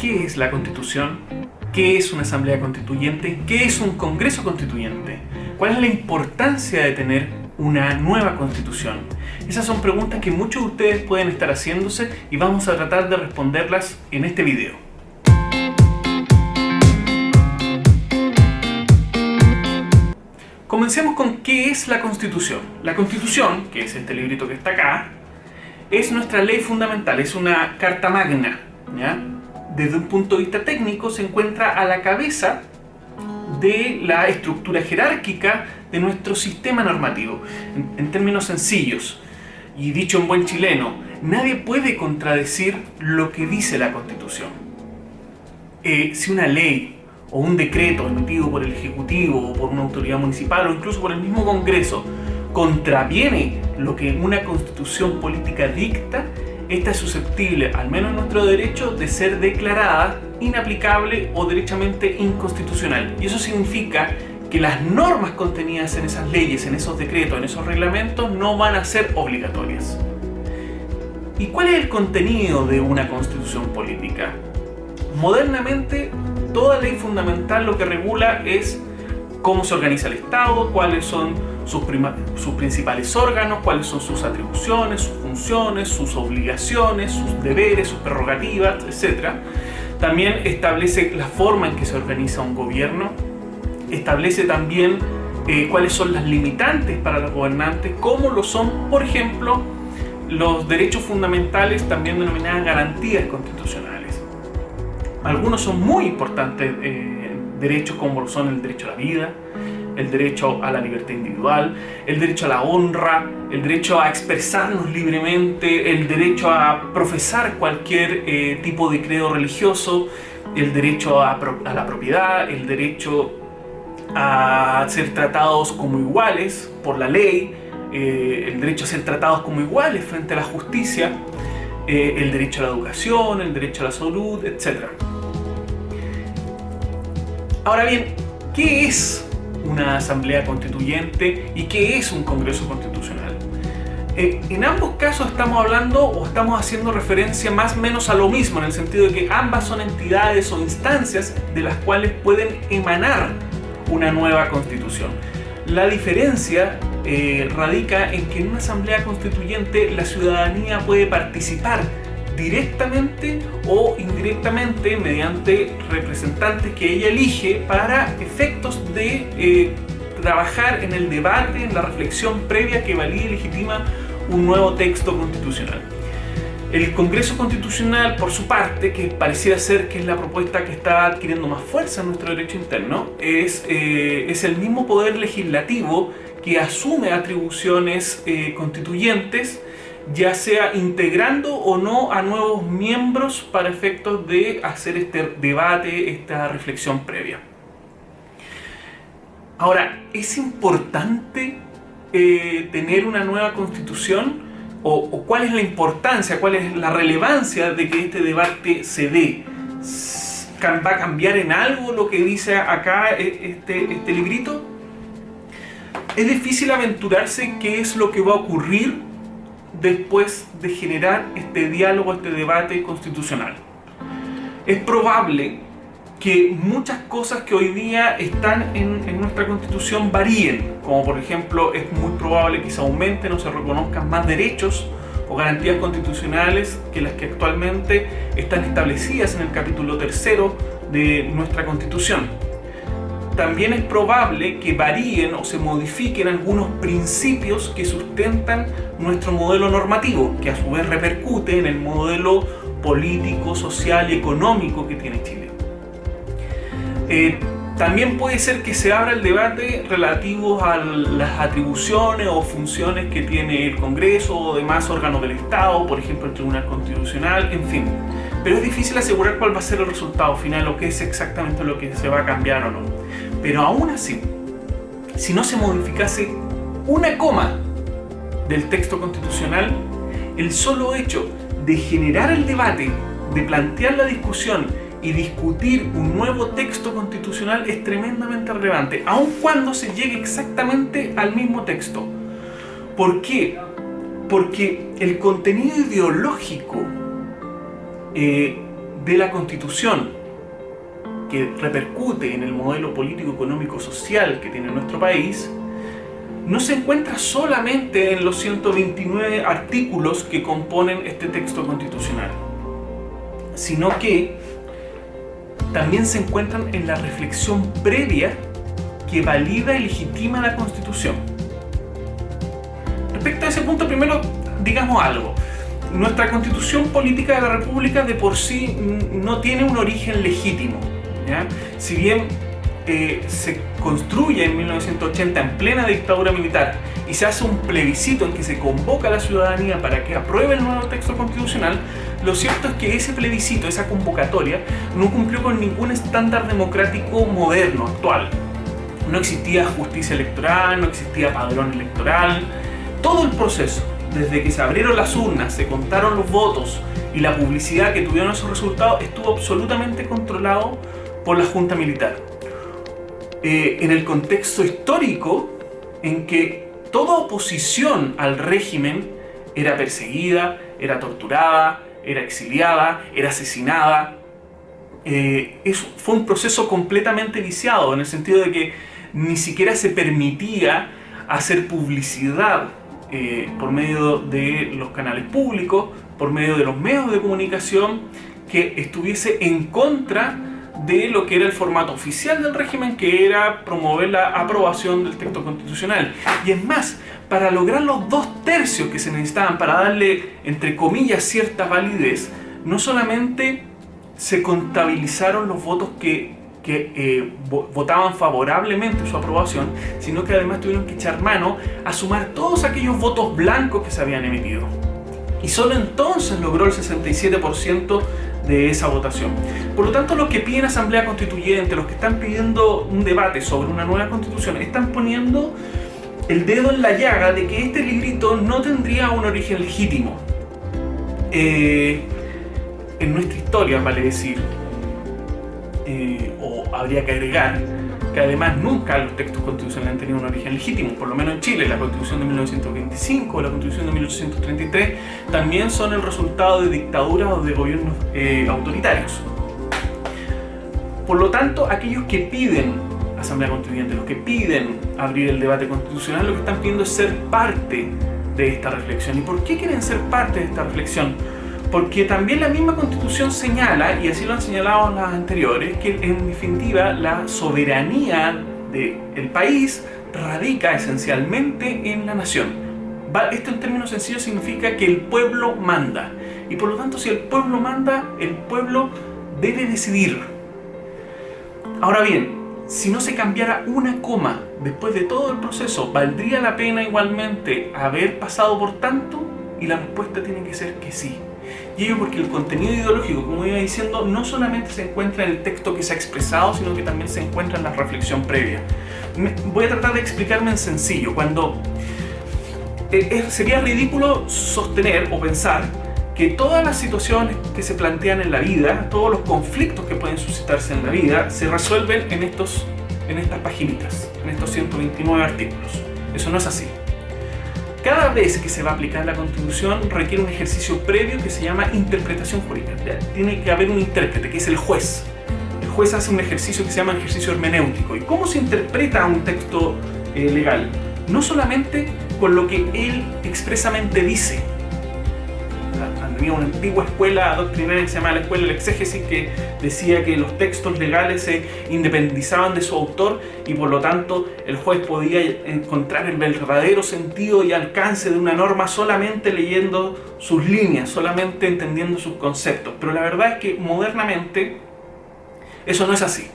¿Qué es la Constitución? ¿Qué es una asamblea constituyente? ¿Qué es un congreso constituyente? ¿Cuál es la importancia de tener una nueva constitución? Esas son preguntas que muchos de ustedes pueden estar haciéndose y vamos a tratar de responderlas en este video. Comencemos con qué es la Constitución. La Constitución, que es este librito que está acá, es nuestra ley fundamental, es una carta magna, ¿ya? Desde un punto de vista técnico se encuentra a la cabeza de la estructura jerárquica de nuestro sistema normativo. En términos sencillos y dicho en buen chileno, nadie puede contradecir lo que dice la Constitución. Si una ley o un decreto emitido por el Ejecutivo o por una autoridad municipal o incluso por el mismo Congreso contraviene lo que una constitución política dicta, esta es susceptible, al menos en nuestro derecho, de ser declarada inaplicable o derechamente inconstitucional. Y eso significa que las normas contenidas en esas leyes, en esos decretos, en esos reglamentos, no van a ser obligatorias. ¿Y cuál es el contenido de una constitución política? Modernamente, toda ley fundamental lo que regula es cómo se organiza el Estado, cuáles son sus principales órganos, cuáles son sus atribuciones, sus funciones, sus obligaciones, sus deberes, sus prerrogativas, etc. También establece la forma en que se organiza un gobierno, establece también cuáles son las limitantes para los gobernantes, como lo son, por ejemplo, los derechos fundamentales, también denominadas garantías constitucionales. Algunos son muy importantes derechos, como son el derecho a la vida, el derecho a la libertad individual, el derecho a la honra, el derecho a expresarnos libremente, el derecho a profesar cualquier tipo de credo religioso, el derecho a la propiedad, el derecho a ser tratados como iguales por la ley, el derecho a ser tratados como iguales frente a la justicia, el derecho a la educación, el derecho a la salud, etc. Ahora bien, ¿qué es una asamblea constituyente y qué es un congreso constitucional? En ambos casos estamos hablando o estamos haciendo referencia más o menos a lo mismo, en el sentido de que ambas son entidades o instancias de las cuales pueden emanar una nueva constitución. La diferencia radica en que en una asamblea constituyente la ciudadanía puede participar directamente o indirectamente mediante representantes que ella elige para efectos de trabajar en el debate, en la reflexión previa que valide y legitima un nuevo texto constitucional. El Congreso Constitucional, por su parte, que pareciera ser que es la propuesta que está adquiriendo más fuerza en nuestro derecho interno, es el mismo poder legislativo que asume atribuciones constituyentes, ya sea integrando o no a nuevos miembros para efectos de hacer este debate, esta reflexión previa. Ahora, ¿es importante tener una nueva constitución? ¿O cuál es la importancia, cuál es la relevancia de que este debate se dé? ¿Va a cambiar en algo lo que dice acá este librito? Es difícil aventurarse qué es lo que va a ocurrir después de generar este diálogo, este debate constitucional. Es probable que muchas cosas que hoy día están en nuestra Constitución varíen, como por ejemplo es muy probable que se aumenten o se reconozcan más derechos o garantías constitucionales que las que actualmente están establecidas en el capítulo 3 de nuestra Constitución. También es probable que varíen o se modifiquen algunos principios que sustentan nuestro modelo normativo, que a su vez repercute en el modelo político, social y económico que tiene Chile. También puede ser que se abra el debate relativo a las atribuciones o funciones que tiene el Congreso o demás órganos del Estado, por ejemplo el Tribunal Constitucional, en fin. Pero es difícil asegurar cuál va a ser el resultado final o qué es exactamente lo que se va a cambiar o no. Pero aún así, si no se modificase una coma del texto constitucional, el solo hecho de generar el debate, de plantear la discusión y discutir un nuevo texto constitucional es tremendamente relevante, aun cuando se llegue exactamente al mismo texto. ¿Por qué? Porque el contenido ideológico de la Constitución, que repercute en el modelo político, económico, social que tiene nuestro país, no se encuentra solamente en los 129 artículos que componen este texto constitucional, sino que también se encuentran en la reflexión previa que valida y legitima la Constitución. Respecto a ese punto, primero digamos algo. Nuestra Constitución Política de la República de por sí no tiene un origen legítimo, ¿ya? Si bien se construye en 1980 en plena dictadura militar y se hace un plebiscito en que se convoca a la ciudadanía para que apruebe el nuevo texto constitucional, lo cierto es que ese plebiscito, esa convocatoria, no cumplió con ningún estándar democrático moderno, actual. No existía justicia electoral, no existía padrón electoral. Todo el proceso, desde que se abrieron las urnas, se contaron los votos y la publicidad que tuvieron esos resultados, estuvo absolutamente controlado por la Junta Militar. En el contexto histórico en que toda oposición al régimen era perseguida, era torturada, era exiliada, era asesinada. Eso fue un proceso completamente viciado, en el sentido de que ni siquiera se permitía hacer publicidad por medio de los canales públicos, por medio de los medios de comunicación, que estuviese en contra de lo que era el formato oficial del régimen, que era promover la aprobación del texto constitucional. Y es más, para lograr los 2/3 que se necesitaban para darle, entre comillas, cierta validez, no solamente se contabilizaron los votos que votaban favorablemente su aprobación, sino que además tuvieron que echar mano a sumar todos aquellos votos blancos que se habían emitido. Y solo entonces logró el 67% de esa votación. Por lo tanto, los que piden asamblea constituyente, los que están pidiendo un debate sobre una nueva constitución, están poniendo el dedo en la llaga de que este librito no tendría un origen legítimo. En nuestra historia, vale decir, o habría que agregar, que además nunca los textos constitucionales han tenido un origen legítimo, por lo menos en Chile. La Constitución de 1925 o la Constitución de 1833 también son el resultado de dictaduras o de gobiernos autoritarios. Por lo tanto, aquellos que piden asamblea constituyente, los que piden abrir el debate constitucional, lo que están pidiendo es ser parte de esta reflexión. ¿Y por qué quieren ser parte de esta reflexión? Porque también la misma Constitución señala, y así lo han señalado las anteriores, que en definitiva la soberanía del país radica esencialmente en la nación. Esto en términos sencillos significa que el pueblo manda. Y por lo tanto, si el pueblo manda, el pueblo debe decidir. Ahora bien, si no se cambiara una coma después de todo el proceso, ¿valdría la pena igualmente haber pasado por tanto? Y la respuesta tiene que ser que sí. Y ello porque el contenido ideológico, como iba diciendo, no solamente se encuentra en el texto que se ha expresado, sino que también se encuentra en la reflexión previa. Voy a tratar de explicarme en sencillo. Sería ridículo sostener o pensar que todas las situaciones que se plantean en la vida, todos los conflictos que pueden suscitarse en la vida, se resuelven en estas paginitas, en estos 129 artículos. Eso no es así. Cada vez que se va a aplicar la Constitución requiere un ejercicio previo que se llama interpretación jurídica. Tiene que haber un intérprete, que es el juez. El juez hace un ejercicio que se llama ejercicio hermenéutico. ¿Y cómo se interpreta un texto legal? No solamente con lo que él expresamente dice. Había una antigua escuela doctrinaria que se llamaba la escuela del exégesis, que decía que los textos legales se independizaban de su autor y por lo tanto el juez podía encontrar el verdadero sentido y alcance de una norma solamente leyendo sus líneas, solamente entendiendo sus conceptos. Pero la verdad es que modernamente eso no es así.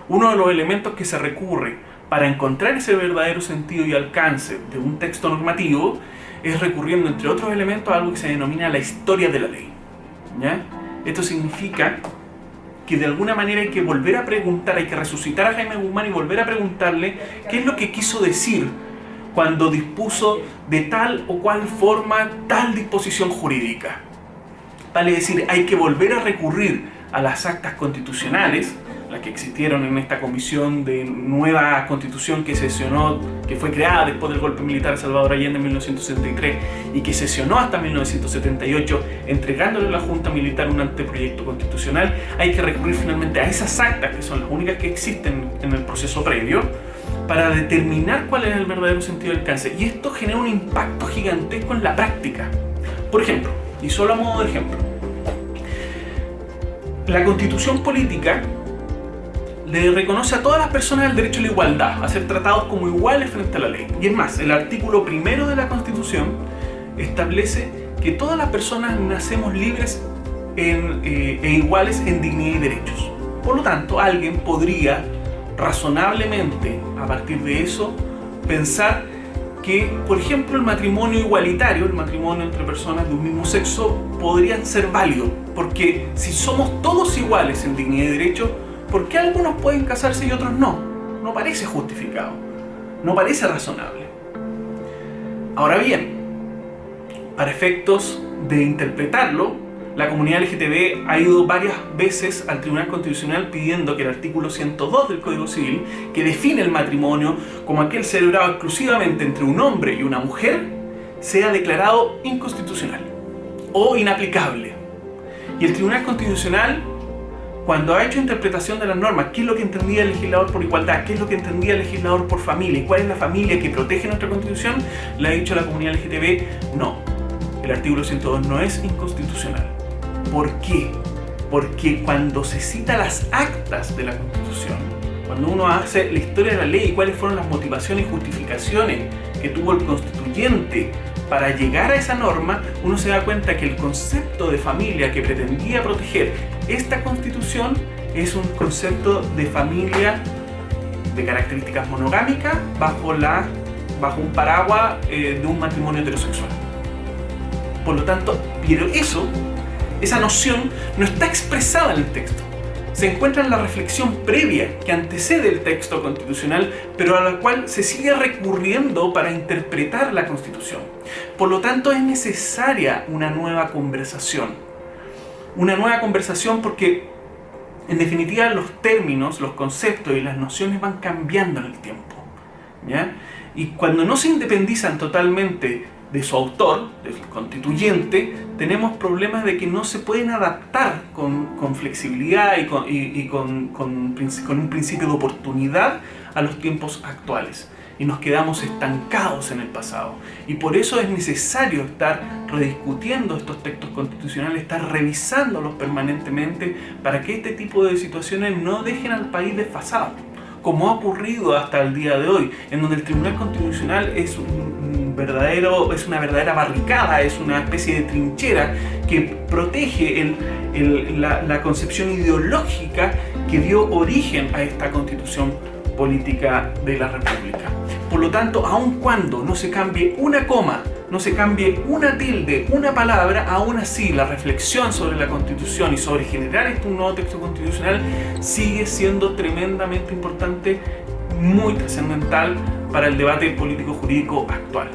Uno de los elementos que se recurre para encontrar ese verdadero sentido y alcance de un texto normativo es recurriendo, entre otros elementos, a algo que se denomina la historia de la ley. ¿Ya? Esto significa que de alguna manera hay que volver a preguntar, hay que resucitar a Jaime Guzmán y volver a preguntarle qué es lo que quiso decir cuando dispuso de tal o cual forma tal disposición jurídica. Vale decir, hay que volver a recurrir a las actas constitucionales, las que existieron en esta comisión de nueva constitución que sesionó, que fue creada después del golpe militar a Salvador Allende en 1963 y que sesionó hasta 1978, entregándole a la Junta Militar un anteproyecto constitucional, hay que recurrir finalmente a esas actas, que son las únicas que existen en el proceso previo, para determinar cuál es el verdadero sentido del alcance. Y esto genera un impacto gigantesco en la práctica. Por ejemplo, y solo a modo de ejemplo, la Constitución política le reconoce a todas las personas el derecho a la igualdad, a ser tratados como iguales frente a la ley. Y es más, el artículo 1 de la Constitución establece que todas las personas nacemos libres e iguales en dignidad y derechos. Por lo tanto, alguien podría razonablemente, a partir de eso, pensar que, por ejemplo, el matrimonio igualitario, el matrimonio entre personas de un mismo sexo, podrían ser válidos, porque si somos todos iguales en dignidad y derecho, ¿por qué algunos pueden casarse y otros no? No parece justificado, no parece razonable. Ahora bien, para efectos de interpretarlo, la comunidad LGTB ha ido varias veces al Tribunal Constitucional pidiendo que el artículo 102 del Código Civil, que define el matrimonio como aquel celebrado exclusivamente entre un hombre y una mujer, sea declarado inconstitucional o inaplicable. Y el Tribunal Constitucional, cuando ha hecho interpretación de las normas, qué es lo que entendía el legislador por igualdad, qué es lo que entendía el legislador por familia y cuál es la familia que protege nuestra Constitución, le ha dicho a la comunidad LGTB, no, el artículo 102 no es inconstitucional. ¿Por qué? Porque cuando se cita las actas de la Constitución, cuando uno hace la historia de la ley y cuáles fueron las motivaciones y justificaciones que tuvo el constituyente para llegar a esa norma, uno se da cuenta que el concepto de familia que pretendía proteger esta Constitución es un concepto de familia de características monogámicas bajo un paraguas de un matrimonio heterosexual. Por lo tanto, pero esa noción no está expresada en el texto. Se encuentra en la reflexión previa que antecede el texto constitucional, pero a la cual se sigue recurriendo para interpretar la Constitución. Por lo tanto, es necesaria una nueva conversación. Una nueva conversación porque, en definitiva, los términos, los conceptos y las nociones van cambiando en el tiempo, ¿ya? Y cuando no se independizan totalmente de su autor, del constituyente, tenemos problemas de que no se pueden adaptar con flexibilidad y con un principio de oportunidad a los tiempos actuales. Y nos quedamos estancados en el pasado. Y por eso es necesario estar rediscutiendo estos textos constitucionales, estar revisándolos permanentemente para que este tipo de situaciones no dejen al país desfasado, como ha ocurrido hasta el día de hoy, en donde el Tribunal Constitucional es una verdadera barricada, es una especie de trinchera que protege la concepción ideológica que dio origen a esta Constitución política de la República. Por lo tanto, aun cuando no se cambie una coma, no se cambie una tilde, una palabra, aún así la reflexión sobre la Constitución y sobre generar un nuevo texto constitucional sigue siendo tremendamente importante, muy trascendental para el debate político-jurídico actual.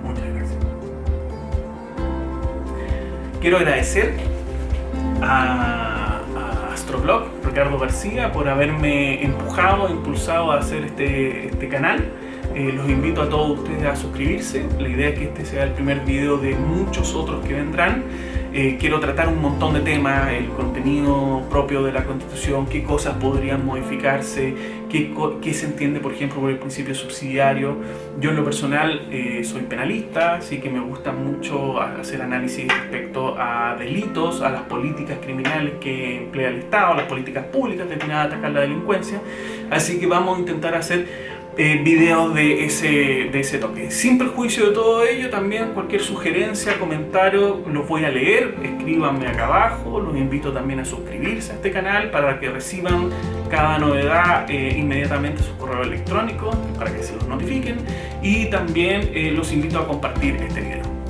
Muchas gracias. Quiero agradecer a Astroblog, Ricardo García, por haberme impulsado a hacer este canal. Los invito a todos ustedes a suscribirse. La idea es que este sea el primer video de muchos otros que vendrán. Quiero tratar un montón de temas, el contenido propio de la Constitución, qué cosas podrían modificarse, qué se entiende, por ejemplo, por el principio subsidiario. Yo en lo personal soy penalista, así que me gusta mucho hacer análisis respecto a delitos, a las políticas criminales que emplea el Estado, las políticas públicas destinadas a atacar la delincuencia. Así que vamos a intentar hacer videos de ese toque. Sin perjuicio de todo ello, también cualquier sugerencia, comentario, los voy a leer, escríbanme acá abajo. Los invito también a suscribirse a este canal para que reciban cada novedad inmediatamente a su correo electrónico, para que se los notifiquen, y también los invito a compartir este video.